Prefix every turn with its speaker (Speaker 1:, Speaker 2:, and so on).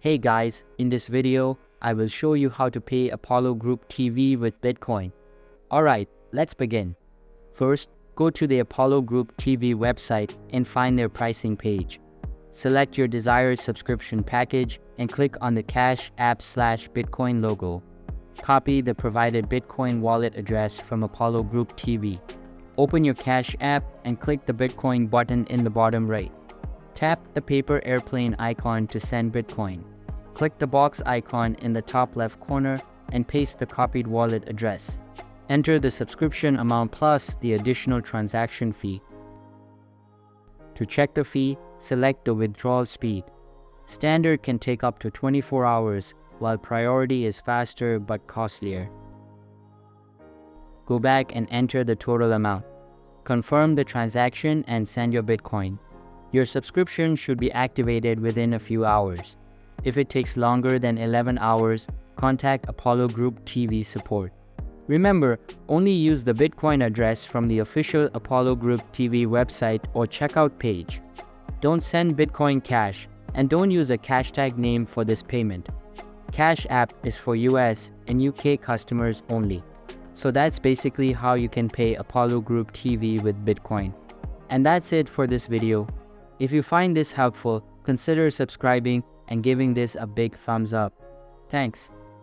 Speaker 1: Hey guys, in this video, I will show you how to pay Apollo Group TV with Bitcoin. Alright, let's begin. First, go to the Apollo Group TV website and find their pricing page. Select your desired subscription package and click on the Cash App/Bitcoin logo. Copy the provided Bitcoin wallet address from Apollo Group TV. Open your Cash App and click the Bitcoin button in the bottom right. Tap the paper airplane icon to send Bitcoin. Click the box icon in the top left corner and paste the copied wallet address. Enter the subscription amount plus the additional transaction fee. To check the fee, select the withdrawal speed. Standard can take up to 24 hours, while priority is faster but costlier. Go back and enter the total amount. Confirm the transaction and send your Bitcoin. Your subscription should be activated within a few hours. If it takes longer than 11 hours, contact Apollo Group TV support. Remember, only use the Bitcoin address from the official Apollo Group TV website or checkout page. Don't send Bitcoin Cash, and don't use a hashtag name for this payment. Cash App is for US and UK customers only. So that's basically how you can pay Apollo Group TV with Bitcoin. And that's it for this video. If you find this helpful, consider subscribing and giving this a big thumbs up. Thanks.